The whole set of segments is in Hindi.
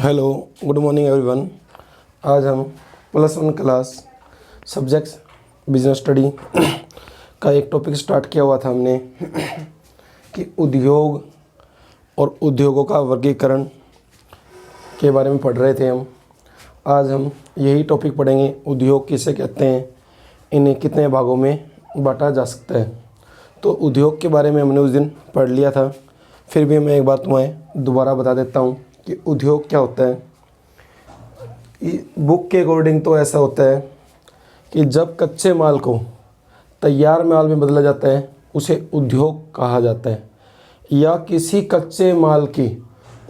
Hello, good morning everyone. आज हम +1 क्लास सब्जेक्ट्स बिजनेस स्टडी का एक टॉपिक स्टार्ट किया हुआ था हमने कि उद्योग और उद्योगों का वर्गीकरण के बारे में पढ़ रहे थे हम। आज हम यही टॉपिक पढ़ेंगे, उद्योग किसे कहते हैं, इन्हें कितने भागों में बांटा जा सकता है। तो उद्योग के बारे में हमने उस दिन पढ़ लिया था, फिर भी मैं एक बार तुम्हें दोबारा बता देता हूँ कि उद्योग क्या होता है। बुक के अकॉर्डिंग तो ऐसा होता है कि जब कच्चे माल को तैयार माल में बदला जाता है उसे उद्योग कहा जाता है, या किसी कच्चे माल की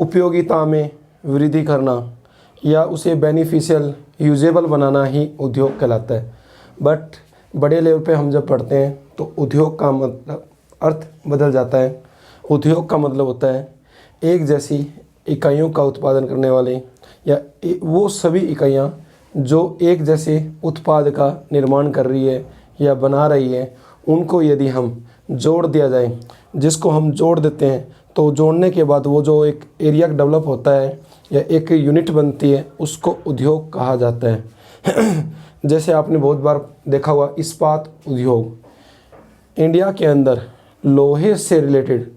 उपयोगिता में वृद्धि करना या उसे बेनिफिशियल यूजेबल बनाना ही उद्योग कहलाता है। बट बड़े लेवल पे हम जब पढ़ते हैं तो उद्योग का मतलब अर्थ बदल जाता है। उद्योग का मतलब होता है एक जैसी इकाइयों का उत्पादन करने वाले या वो सभी इकाइयाँ जो एक जैसे उत्पाद का निर्माण कर रही है या बना रही है, उनको यदि हम जोड़ दिया जाए, जिसको हम जोड़ देते हैं तो जोड़ने के बाद वो जो एक एरिया डेवलप होता है या एक यूनिट बनती है, उसको उद्योग कहा जाता है। जैसे आपने बहुत बार देखा हुआ इस्पात उद्योग, इंडिया के अंदर लोहे से रिलेटेड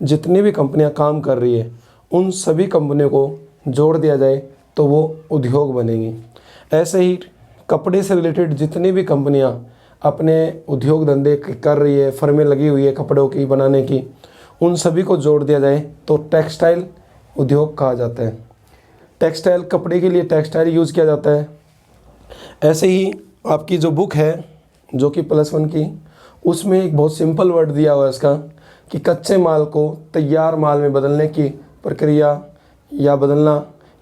जितनी भी कंपनियां काम कर रही है उन सभी कंपनियों को जोड़ दिया जाए तो वो उद्योग बनेंगी। ऐसे ही कपड़े से रिलेटेड जितनी भी कंपनियां अपने उद्योग धंधे कर रही है, फर्में लगी हुई है कपड़ों की बनाने की, उन सभी को जोड़ दिया जाए तो टेक्सटाइल उद्योग कहा जाता है। टेक्सटाइल, कपड़े के लिए टेक्सटाइल यूज़ किया जाता है। ऐसे ही आपकी जो बुक है जो कि +1 की, उसमें एक बहुत सिंपल वर्ड दिया हुआ है इसका कि कच्चे माल को तैयार माल में बदलने की प्रक्रिया या बदलना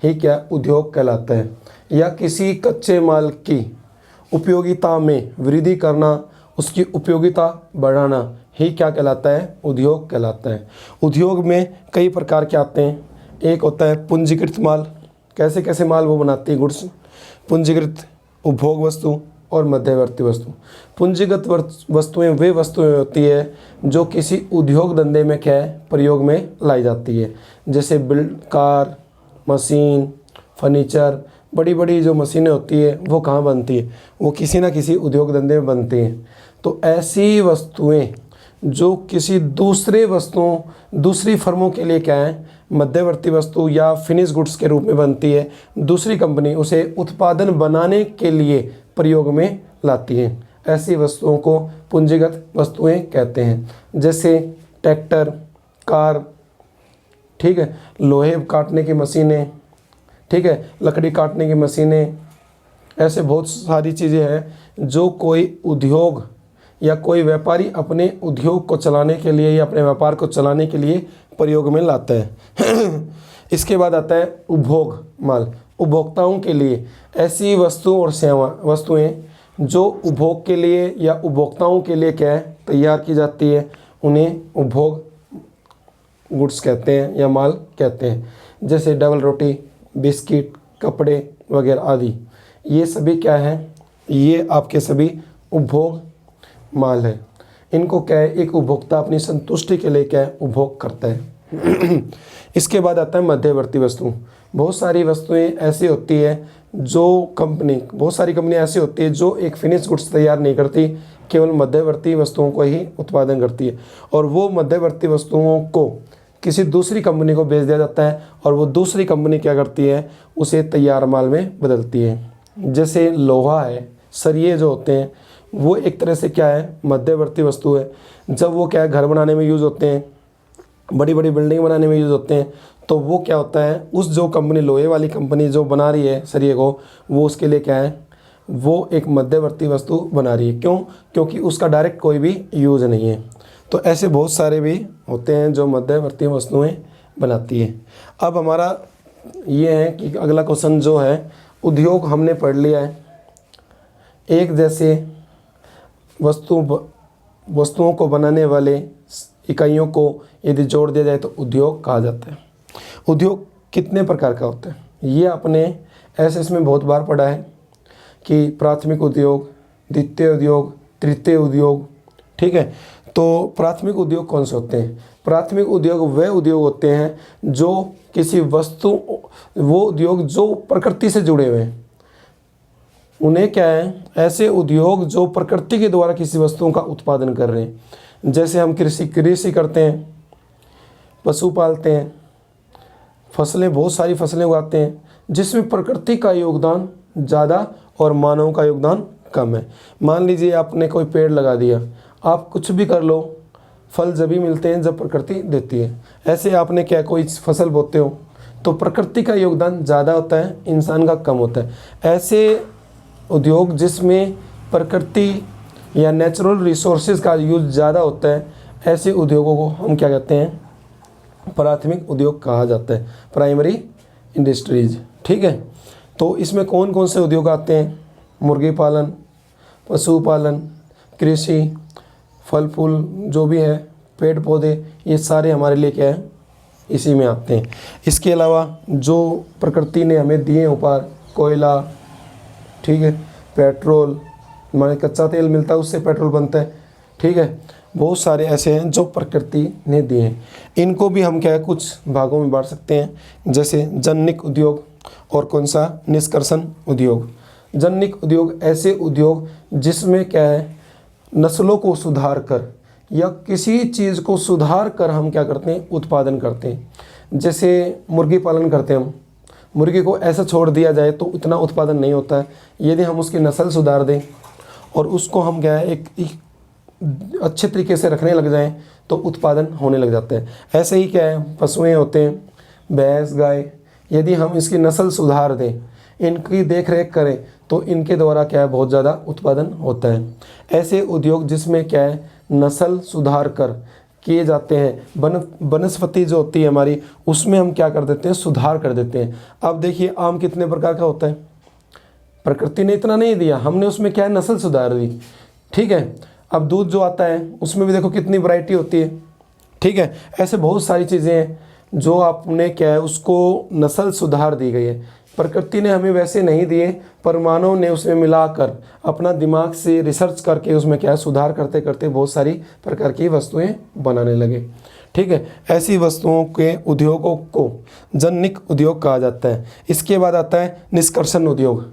ही क्या उद्योग कहलाता है, या किसी कच्चे माल की उपयोगिता में वृद्धि करना, उसकी उपयोगिता बढ़ाना ही क्या कहलाता है, उद्योग कहलाता है। उद्योग में कई प्रकार के आते हैं। एक होता है पूंजीकृत माल, कैसे कैसे माल वो बनाती है, गुड्स। पूंजीकृत उपभोग वस्तु और मध्यवर्ती वस्तु। पूंजीगत वस्तुएं वे वस्तुएं होती है जो किसी उद्योग धंधे में क्या है, प्रयोग में लाई जाती है। जैसे कार, मशीन, फर्नीचर, बड़ी बड़ी जो मशीनें होती है वो कहाँ बनती है, वो किसी ना किसी उद्योग धंधे में बनती हैं। तो ऐसी वस्तुएं जो किसी दूसरी फर्मों के लिए क्या है, मध्यवर्ती वस्तु या फिनिश गुड्स के रूप में बनती है, दूसरी कंपनी उसे उत्पादन बनाने के लिए प्रयोग में लाती है। ऐसी वस्तुओं को पूंजीगत वस्तुएं कहते हैं। जैसे ट्रैक्टर, कार, ठीक है, लोहे काटने की मशीनें, ठीक है, लकड़ी काटने की मशीनें, ऐसे बहुत सारी चीज़ें हैं जो कोई उद्योग या कोई व्यापारी अपने उद्योग को चलाने के लिए या अपने व्यापार को चलाने के लिए प्रयोग में लाता है। इसके बाद आता है उपभोग माल। उपभोक्ताओं के लिए ऐसी वस्तुएं जो उपभोग के लिए या उपभोक्ताओं के लिए क्या है, तैयार की जाती है, उन्हें उपभोग गुड्स कहते हैं या माल कहते हैं। जैसे डबल रोटी, बिस्किट, कपड़े वगैरह आदि, ये सभी क्या है, ये आपके सभी उपभोग माल है। इनको क्या है, एक उपभोक्ता अपनी संतुष्टि के लिए क्या है, उपभोग करता है। इसके बाद आता है मध्यवर्ती वस्तु। बहुत सारी कंपनियां ऐसी होती है जो एक फिनिश गुड्स तैयार नहीं करती, केवल मध्यवर्ती वस्तुओं को ही उत्पादन करती है, और वो मध्यवर्ती वस्तुओं को किसी दूसरी कंपनी को बेच दिया जाता है और वो दूसरी कंपनी क्या करती है, उसे तैयार माल में बदलती है। जैसे लोहा है, सरिये जो होते हैं वो एक तरह से क्या है, मध्यवर्ती वस्तु है। जब वो क्या है, घर बनाने में यूज़ होते हैं, बड़ी बड़ी बिल्डिंग बनाने में यूज़ होते हैं, तो वो क्या होता है, उस जो कंपनी, लोहे वाली कंपनी जो बना रही है सरिये को, वो उसके लिए क्या है, वो एक मध्यवर्ती वस्तु बना रही है। क्यों? क्योंकि उसका डायरेक्ट कोई भी यूज़ नहीं है। तो ऐसे बहुत सारे भी होते हैं जो मध्यवर्ती वस्तुएं बनाती है। अब हमारा ये है कि अगला क्वेश्चन जो है, उद्योग हमने पढ़ लिया है। एक जैसे वस्तुओं को बनाने वाले इकाइयों को यदि जोड़ दिया जाए तो उद्योग कहा जाता है। उद्योग कितने प्रकार का होता है, ये आपने एसएस में बहुत बार पढ़ा है कि प्राथमिक उद्योग, द्वितीय उद्योग, तृतीय उद्योग, ठीक है। तो प्राथमिक उद्योग कौन से होते हैं? प्राथमिक उद्योग वह उद्योग होते हैं जो किसी वस्तु, वो उद्योग जो प्रकृति से जुड़े हुए हैं, उन्हें क्या है, ऐसे उद्योग जो प्रकृति के द्वारा किसी वस्तुओं का उत्पादन कर रहे हैं। जैसे हम कृषि करते हैं, पशु पालते हैं, फसलें, बहुत सारी फसलें उगाते हैं, जिसमें प्रकृति का योगदान ज़्यादा और मानव का योगदान कम है। मान लीजिए आपने कोई पेड़ लगा दिया, आप कुछ भी कर लो, फल जब भी मिलते हैं जब प्रकृति देती है। ऐसे आपने क्या कोई फसल बोते हो तो प्रकृति का योगदान ज़्यादा होता है, इंसान का कम होता है। ऐसे उद्योग जिसमें प्रकृति या नेचुरल रिसोर्सेज का यूज़ ज़्यादा होता है, ऐसे उद्योगों को हम क्या कहते हैं, प्राथमिक उद्योग कहा जाता है, प्राइमरी इंडस्ट्रीज। ठीक है, तो इसमें कौन कौन से उद्योग आते हैं? मुर्गी पालन, पशुपालन, कृषि, फल फूल जो भी है, पेड़ पौधे, ये सारे हमारे लिए क्या है, इसी में आते हैं। इसके अलावा जो प्रकृति ने हमें दिए उपहार, कोयला, ठीक है, पेट्रोल, हमारे कच्चा तेल मिलता है, उससे पेट्रोल बनता है। ठीक है, बहुत सारे ऐसे हैं जो प्रकृति ने दिए हैं। इनको भी हम क्या है, कुछ भागों में बांट सकते हैं, जैसे जननिक उद्योग और कौन सा, निष्कर्षण उद्योग। जननिक उद्योग ऐसे उद्योग जिसमें क्या है, नस्लों को सुधार कर या किसी चीज़ को सुधार कर हम क्या करते हैं, उत्पादन करते हैं। जैसे मुर्गी पालन करते हैं हम, मुर्गी को ऐसा छोड़ दिया जाए तो इतना उत्पादन नहीं होता है। यदि हम उसकी नस्ल सुधार दें और उसको हम क्या है, एक अच्छे तरीके से रखने लग जाएं तो उत्पादन होने लग जाता है। ऐसे ही क्या है, पशुएं होते हैं, भैंस, गाय, यदि हम इसकी नस्ल सुधार दें, इनकी देख रेख करें तो इनके द्वारा क्या है, बहुत ज़्यादा उत्पादन होता है। ऐसे उद्योग जिसमें क्या है, नस्ल सुधार कर किए जाते हैं। वनस्पति जो होती है हमारी, उसमें हम क्या कर देते हैं, सुधार कर देते हैं। अब देखिए आम कितने प्रकार का होता है, प्रकृति ने इतना नहीं दिया, हमने उसमें क्या है, नस्ल सुधार दी। ठीक है, अब दूध जो आता है उसमें भी देखो कितनी वैरायटी होती है। ठीक है, ऐसे बहुत सारी चीज़ें हैं जो आपने क्या है, उसको नस्ल सुधार दी गई है। प्रकृति ने हमें वैसे नहीं दिए, पर मानव ने उसमें मिलाकर अपना दिमाग से रिसर्च करके उसमें क्या है, सुधार करते करते बहुत सारी प्रकार की वस्तुएं बनाने लगे। ठीक है, ऐसी वस्तुओं के उद्योगों को जननिक उद्योग कहा जाता है। इसके बाद आता है निष्कर्षण उद्योग।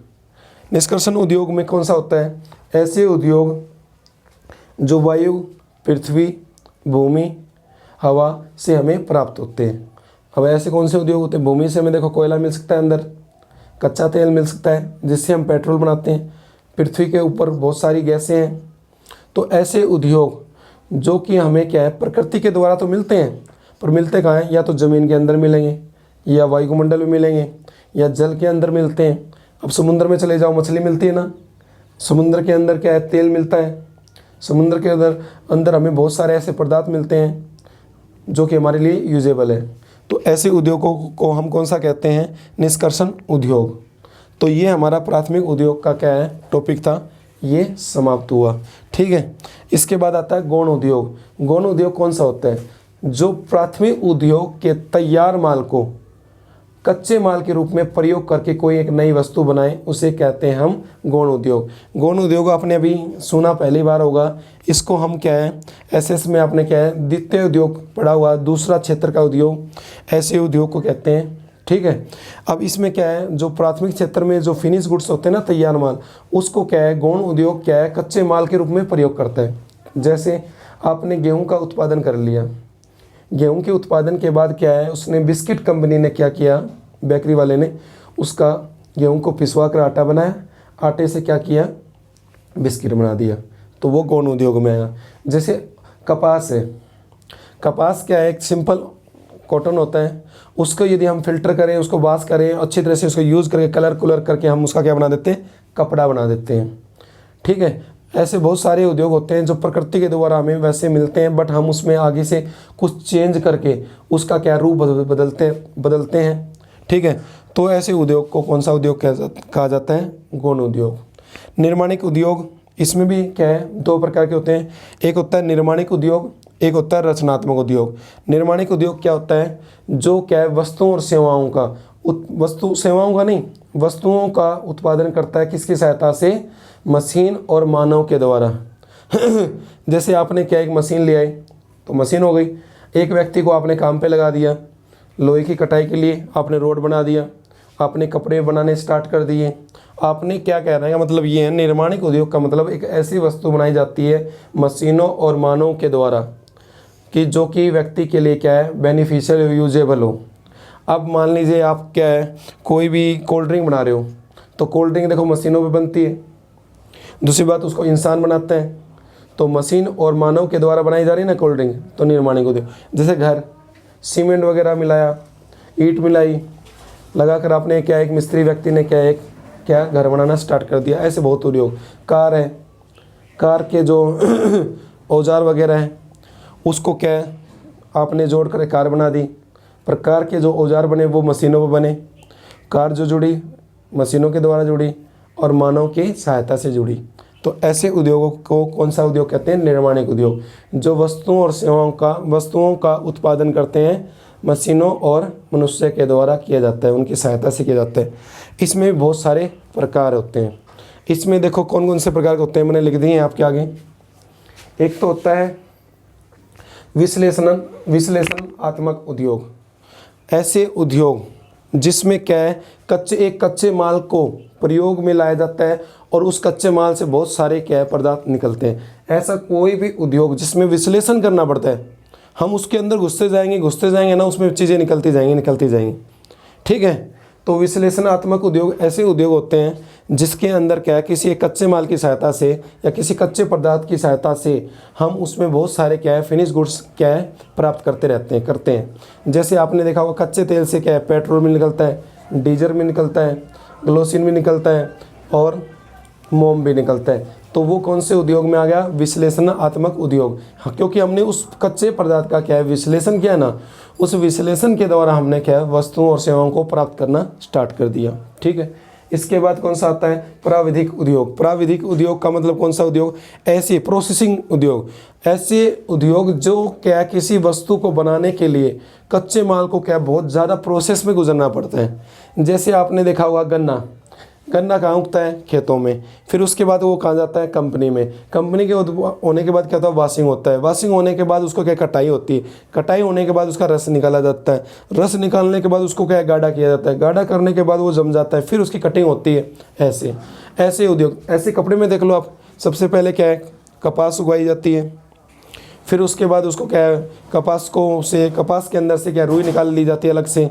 निष्कर्षण उद्योग में कौन सा होता है, ऐसे उद्योग जो वायु, पृथ्वी, भूमि, हवा से हमें प्राप्त होते हैं। अब ऐसे कौन से उद्योग होते हैं, भूमि से हमें देखो कोयला मिल सकता है, अंदर कच्चा तेल मिल सकता है जिससे हम पेट्रोल बनाते हैं। पृथ्वी के ऊपर बहुत सारी गैसें हैं। तो ऐसे उद्योग जो कि हमें क्या है, प्रकृति के द्वारा तो मिलते हैं, पर मिलते कहाँ हैं, या तो ज़मीन के अंदर मिलेंगे, या वायुमंडल में मिलेंगे, या जल के अंदर मिलते हैं। अब समुद्र में चले जाओ, मछली मिलती है ना, समुद्र के अंदर क्या है, तेल मिलता है। समुद्र के अंदर हमें बहुत सारे ऐसे पदार्थ मिलते हैं जो कि हमारे लिए यूजेबल है। तो ऐसे उद्योगों को हम कौन सा कहते हैं, निष्कर्षण उद्योग। तो ये हमारा प्राथमिक उद्योग का क्या है, टॉपिक था, ये समाप्त हुआ। ठीक है, इसके बाद आता है गौण उद्योग। गौण उद्योग कौन सा होता है, जो प्राथमिक उद्योग के तैयार माल को कच्चे माल के रूप में प्रयोग करके कोई एक नई वस्तु बनाए, उसे कहते हैं हम गौण उद्योग। गौण उद्योग आपने अभी सुना पहली बार होगा। इसको हम क्या है, एसएस में आपने क्या है, द्वितीय उद्योग पढ़ा हुआ, दूसरा क्षेत्र का उद्योग, ऐसे उद्योग को कहते हैं। ठीक है, अब इसमें क्या है, जो प्राथमिक क्षेत्र में जो फिनिश गुड्स होते हैं ना, तैयार माल, उसको क्या है, गौण उद्योग क्या है, कच्चे माल के रूप में प्रयोग करता है। जैसे आपने गेहूँ का उत्पादन कर लिया, गेहूं के उत्पादन के बाद क्या है, उसने बिस्किट कंपनी ने क्या किया, बेकरी वाले ने उसका गेहूं को पिसवा कर आटा बनाया, आटे से क्या किया, बिस्किट बना दिया, तो वो गौण उद्योग में आया। जैसे कपास है, कपास क्या है, एक सिंपल कॉटन होता है, उसको यदि हम फिल्टर करें, उसको वॉश करें, अच्छी तरह से उसको यूज़ करके कलर कुलर करके हम उसका क्या बना देते हैं, कपड़ा बना देते हैं। ठीक है, ऐसे बहुत सारे उद्योग होते हैं जो प्रकृति के द्वारा हमें वैसे मिलते हैं, बट हम उसमें आगे से कुछ चेंज करके उसका क्या रूप बदलते हैं। ठीक है, तो ऐसे उद्योग को कौन सा उद्योग कहा जाता है, गौण उद्योग। निर्माणिक उद्योग, इसमें भी क्या है, दो प्रकार के होते हैं, एक होता है निर्माणिक उद्योग, एक होता है रचनात्मक उद्योग। निर्माणिक उद्योग क्या होता है, जो क्या है, वस्तुओं और सेवाओं का वस्तुओं का उत्पादन करता है, किसकी सहायता से, मशीन और मानव के द्वारा। जैसे आपने क्या एक मशीन ले आई तो मशीन हो गई। एक व्यक्ति को आपने काम पे लगा दिया, लोहे की कटाई के लिए आपने रोड बना दिया, आपने कपड़े बनाने स्टार्ट कर दिए। आपने क्या कहना है मतलब ये है, निर्माणिक उद्योग का मतलब एक ऐसी वस्तु बनाई जाती है मशीनों और मानव के द्वारा कि जो कि व्यक्ति के लिए क्या है, बेनिफिशियल यूजेबल हो। अब मान लीजिए आप क्या है, कोई भी कोल्ड ड्रिंक बना रहे हो तो कोल्ड ड्रिंक देखो मशीनों पे बनती है। दूसरी बात उसको इंसान बनाते हैं, तो मशीन और मानव के द्वारा बनाई जा रही है ना कोल्ड ड्रिंक, तो निर्माणिक उद्योग। जैसे घर, सीमेंट वगैरह मिलाया, ईंट मिलाई, लगाकर आपने क्या एक मिस्त्री व्यक्ति ने क्या घर बनाना स्टार्ट कर दिया। ऐसे बहुत उद्योग। कार है, कार के जो औजार वगैरह हैं उसको क्या है आपने जोड़ कर कार बना दी। पर कार के जो औजार बने वो मशीनों पर बने। कार जो जुड़ी मशीनों के द्वारा जुड़ी और मानव की सहायता से जुड़ी। तो ऐसे उद्योगों को कौन सा उद्योग कहते हैं? निर्माणिक उद्योग। जो वस्तुओं और वस्तुओं का उत्पादन करते हैं मशीनों और मनुष्य के द्वारा किया जाता है, उनकी सहायता से किया जाता है। इसमें भी बहुत सारे प्रकार होते हैं। इसमें देखो कौन कौन से प्रकार के होते हैं, मैंने लिख दिए हैं आपके आगे। एक तो होता है विश्लेषणात्मक उद्योग। ऐसे उद्योग जिसमें क्या है, एक कच्चे माल को प्रयोग में लाया जाता है और उस कच्चे माल से बहुत सारे क्या है पदार्थ निकलते हैं। ऐसा कोई भी उद्योग जिसमें विश्लेषण करना पड़ता है, हम उसके अंदर घुसते जाएंगे ना, उसमें चीज़ें निकलती जाएंगी। ठीक है, तो विश्लेषणात्मक उद्योग ऐसे उद्योग होते हैं जिसके अंदर क्या है, किसी एक कच्चे माल की सहायता से या किसी कच्चे पदार्थ की सहायता से हम उसमें बहुत सारे क्या है फिनिश गुड्स क्या है प्राप्त करते हैं। जैसे आपने देखा होगा कच्चे तेल से क्या है पेट्रोल भी निकलता है, डीजल भी निकलता है, ग्लोसिन भी निकलता है और मोम भी निकलता है। तो वो कौन से उद्योग में आ गया? विश्लेषणात्मक उद्योग। हाँ, क्योंकि हमने उस कच्चे पदार्थ का क्या है विश्लेषण किया ना, उस विश्लेषण के द्वारा हमने क्या है वस्तुओं और सेवाओं को प्राप्त करना स्टार्ट कर दिया। ठीक है, इसके बाद कौन सा आता है? प्राविधिक उद्योग। प्राविधिक उद्योग का मतलब कौन सा उद्योग? ऐसे प्रोसेसिंग उद्योग। ऐसे उद्योग जो क्या किसी वस्तु को बनाने के लिए कच्चे माल को क्या बहुत ज़्यादा प्रोसेस में गुजरना पड़ता है। जैसे आपने देखा होगा गन्ना कहाँ उगता है? खेतों में। फिर उसके बाद वो कहाँ जाता है? कंपनी में। कंपनी के होने के बाद क्या होता है? वाशिंग होता है। वाशिंग होने के बाद उसको क्या कटाई होती है। कटाई होने के बाद उसका रस निकाला जाता है। रस निकालने के बाद उसको क्या गाढ़ा किया जाता है। गाढ़ा करने के बाद वो जम जाता है, फिर उसकी कटिंग होती है। ऐसे उद्योग। ऐसे कपड़े में देख लो आप, सबसे पहले क्या है कपास उगाई जाती है। फिर उसके बाद उसको क्या है कपास के अंदर से क्या रुई निकाल ली जाती है अलग से।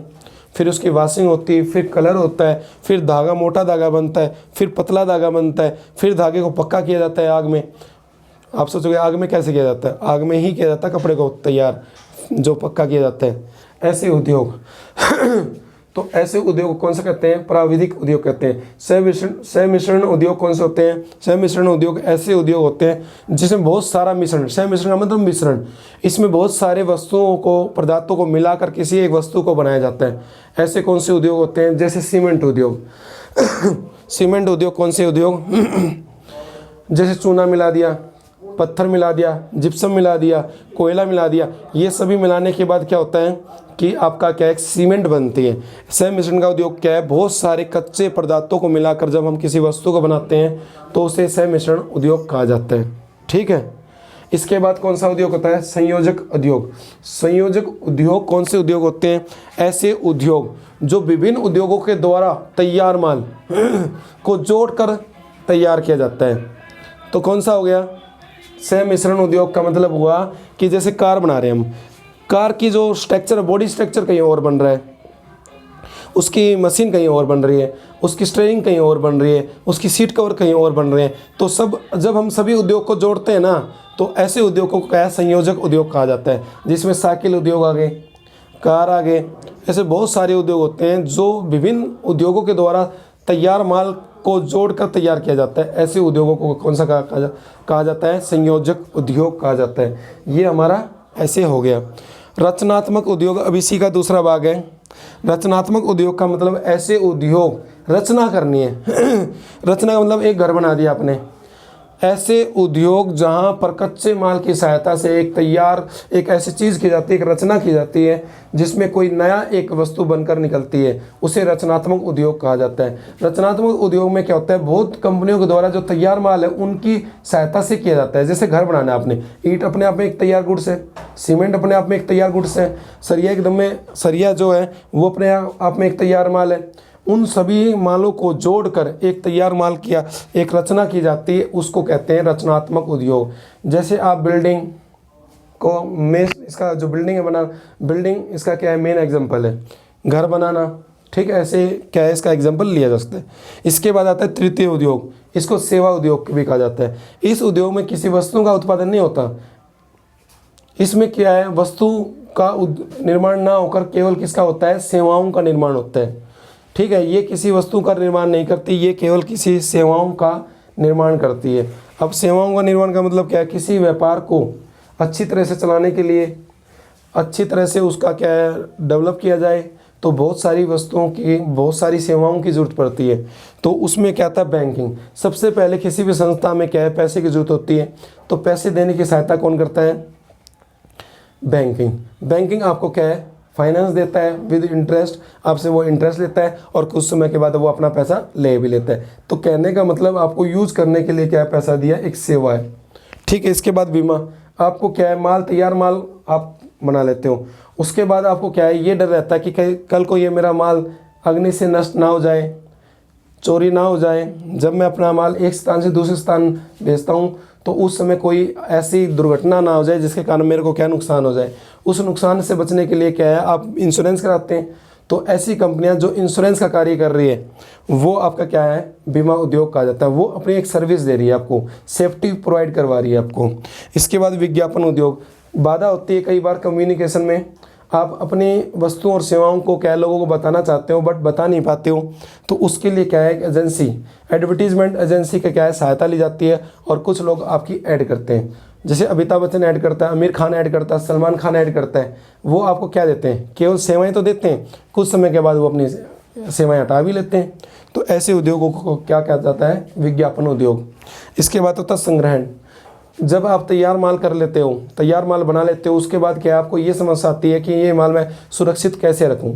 फिर उसकी वॉशिंग होती है, फिर कलर होता है, फिर धागा, मोटा धागा बनता है, फिर पतला धागा बनता है, फिर धागे को पक्का किया जाता है आग में। आप सोचोगे आग में कैसे किया जाता है? आग में ही किया जाता है कपड़े को तैयार, जो पक्का किया जाता है। ऐसे उद्योग तो ऐसे उद्योग कौन से कहते हैं? प्राविधिक उद्योग कहते हैं। सहमिश्रण उद्योग कौन से होते हैं? सहमिश्रण उद्योग ऐसे उद्योग होते हैं जिसमें बहुत सारा मिश्रण, सहमिश्रण का मतलब मिश्रण, इसमें बहुत सारे पदार्थों को मिलाकर किसी एक वस्तु को बनाया जाता है। ऐसे कौन से उद्योग होते हैं? जैसे सीमेंट उद्योग। सीमेंट उद्योग कौन से उद्योग? जैसे चूना मिला दिया, पत्थर मिला दिया, जिप्सम मिला दिया, कोयला मिला दिया, ये सभी मिलाने के बाद क्या होता है कि आपका क्या एक सीमेंट बनती है। सहमिश्रण का उद्योग क्या है? बहुत सारे कच्चे पदार्थों को मिलाकर जब हम किसी वस्तु को बनाते हैं तो उसे सहमिश्रण उद्योग कहा जाता है। ठीक है, इसके बाद कौन सा उद्योग होता है? संयोजक उद्योग। संयोजक उद्योग कौन से उद्योग होते हैं? ऐसे उद्योग जो विभिन्न उद्योगों के द्वारा तैयार माल को जोड़कर तैयार किया जाता है। तो कौन सा हो गया? सहमिश्रण उद्योग का मतलब हुआ कि जैसे कार बना रहे हैं हम, कार की जो स्ट्रक्चर, बॉडी स्ट्रक्चर कहीं और बन रहा है, उसकी मशीन कहीं और बन रही है, उसकी स्टीयरिंग कहीं और बन रही है, उसकी सीट कवर कहीं और बन रहे हैं। तो जब हम सभी उद्योग को जोड़ते हैं ना, तो ऐसे उद्योगों को क्या संयोजक उद्योग कहा जाता है। जिसमें साइकिल उद्योग आ गए, कार आ गए, ऐसे बहुत सारे उद्योग होते हैं जो विभिन्न उद्योगों के द्वारा तैयार माल को जोड़कर तैयार किया जाता है। ऐसे उद्योगों को कौन सा कहा जाता है? संयोजक उद्योग कहा जाता है। ये हमारा ऐसे हो गया। रचनात्मक उद्योग अब इसी का दूसरा भाग है। रचनात्मक उद्योग का मतलब ऐसे उद्योग, रचना करनी है। रचना का मतलब एक घर बना दिया आपने, ऐसे उद्योग जहाँ पर कच्चे माल की सहायता से एक ऐसी चीज़ की जाती है, एक रचना की जाती है जिसमें कोई नया एक वस्तु बनकर निकलती है, उसे रचनात्मक उद्योग कहा जाता है। रचनात्मक उद्योग में क्या होता है, बहुत कंपनियों के द्वारा जो तैयार माल है उनकी सहायता से किया जाता है। जैसे घर बनाना है आपने, ईंट अपने आप में एक तैयार गुड्स है, सीमेंट अपने आप में एक तैयार गुड्स है, सरिया जो है वो अपने आप में एक तैयार माल है। उन सभी मालों को जोड़कर एक तैयार माल किया एक रचना की जाती है, उसको कहते हैं रचनात्मक उद्योग। जैसे आप बिल्डिंग को इसका जो बिल्डिंग है बिल्डिंग इसका क्या है, मेन एग्जांपल है घर बनाना, ठीक है। ऐसे क्या है, इसका एग्जांपल लिया जा सकता है। इसके बाद आता है तृतीय उद्योग, इसको सेवा उद्योग भी कहा जाता है। इस उद्योग में किसी वस्तु का उत्पादन नहीं होता, इसमें क्या है, वस्तु का निर्माण ना होकर केवल किसका होता है, सेवाओं का निर्माण होता है, ठीक है। ये किसी वस्तु का निर्माण नहीं करती, ये केवल किसी सेवाओं का निर्माण करती है। अब सेवाओं का निर्माण का मतलब क्या है, किसी व्यापार को अच्छी तरह से चलाने के लिए, अच्छी तरह से उसका क्या है डेवलप किया जाए, तो बहुत सारी वस्तुओं की, बहुत सारी सेवाओं की ज़रूरत पड़ती है। तो उसमें क्या था, बैंकिंग। सबसे पहले किसी भी संस्था में क्या है, पैसे की ज़रूरत होती है, तो पैसे देने की सहायता कौन करता है, बैंकिंग आपको क्या है, फाइनेंस देता है विद इंटरेस्ट, आपसे वो इंटरेस्ट लेता है और कुछ समय के बाद वो अपना पैसा ले भी लेता है। तो कहने का मतलब आपको यूज़ करने के लिए क्या है, पैसा दिया, एक सेवा है, ठीक है। इसके बाद बीमा, आपको क्या है, तैयार माल आप बना लेते हो, उसके बाद आपको क्या है, ये डर रहता है कि कल को ये मेरा माल अग्नि से नष्ट ना हो जाए, चोरी ना हो जाए। जब मैं अपना माल एक स्थान से दूसरे स्थान भेजता हूँ तो उस समय कोई ऐसी दुर्घटना ना हो जाए जिसके कारण मेरे को क्या नुकसान हो जाए। उस नुकसान से बचने के लिए क्या है, आप इंश्योरेंस कराते हैं। तो ऐसी कंपनियां जो इंश्योरेंस का कार्य कर रही है वो आपका क्या है, बीमा उद्योग कहा जाता है। वो अपनी एक सर्विस दे रही है आपको, सेफ्टी प्रोवाइड करवा रही है आपको। इसके बाद विज्ञापन उद्योग, बाधा होती है कई बार कम्युनिकेशन में, आप अपनी वस्तुओं और सेवाओं को क्या लोगों को बताना चाहते हो बट बता नहीं पाते हो, तो उसके लिए क्या है, एजेंसी, एडवर्टीजमेंट एजेंसी का क्या है, सहायता ली जाती है और कुछ लोग आपकी ऐड करते हैं। जैसे अमिताभ बच्चन ऐड करता है, आमिर खान ऐड करता है, सलमान खान ऐड करता है। वो आपको क्या देते हैं, केवल सेवाएं तो देते हैं, कुछ समय के बाद वो अपनी सेवाएं हटा भी लेते हैं। तो ऐसे उद्योगों को क्या कहा जाता है, विज्ञापन उद्योग। इसके बाद होता है संग्रहण। जब आप तैयार माल कर लेते हो, तैयार माल बना लेते हो, उसके बाद क्या आपको ये समस्या आती है कि ये माल मैं सुरक्षित कैसे रखूं।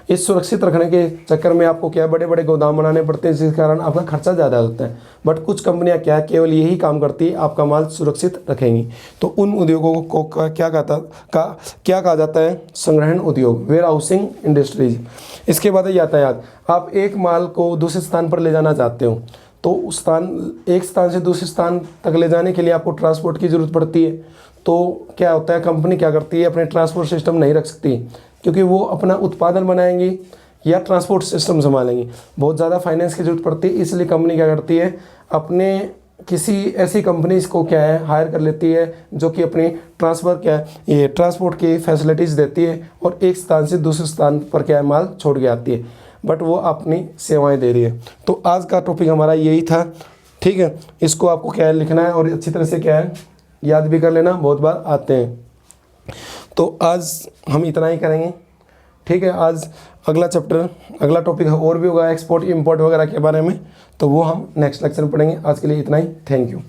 इस सुरक्षित रखने के चक्कर में आपको क्या बड़े बड़े गोदाम बनाने पड़ते हैं, जिस कारण आपका खर्चा ज़्यादा होता है। बट कुछ कंपनियां क्या केवल यही काम करती है, आपका माल सुरक्षित रखेंगी। तो उन उद्योगों को क्या कहा जाता है, संग्रहण उद्योग, वेयर हाउसिंग इंडस्ट्रीज। इसके बाद यातायात, आप एक माल को दूसरे स्थान पर ले जाना चाहते हो, तो एक स्थान से दूसरे स्थान तक ले जाने के लिए आपको ट्रांसपोर्ट की ज़रूरत पड़ती है। तो क्या होता है, कंपनी क्या करती है, अपने ट्रांसपोर्ट सिस्टम नहीं रख सकती, क्योंकि वो अपना उत्पादन बनाएंगी या ट्रांसपोर्ट सिस्टम संभालेंगी, बहुत ज़्यादा फाइनेंस की ज़रूरत पड़ती है। इसलिए कंपनी क्या करती है, अपने किसी ऐसी कंपनी को क्या है हायर कर लेती है जो कि अपनी ट्रांसपोर्ट की फैसिलिटीज़ देती है और एक स्थान से दूसरे स्थान पर क्या है माल छोड़ के आती है, बट वो अपनी सेवाएं दे रही है। तो आज का टॉपिक हमारा यही था, ठीक है। इसको आपको क्या है लिखना है और अच्छी तरह से क्या है याद भी कर लेना, बहुत बार आते हैं। तो आज हम इतना ही करेंगे, ठीक है। आज अगला टॉपिक और भी होगा, एक्सपोर्ट इंपोर्ट वगैरह के बारे में, तो वो हम नेक्स्ट लेक्चर में पढ़ेंगे। आज के लिए इतना ही, थैंक यू।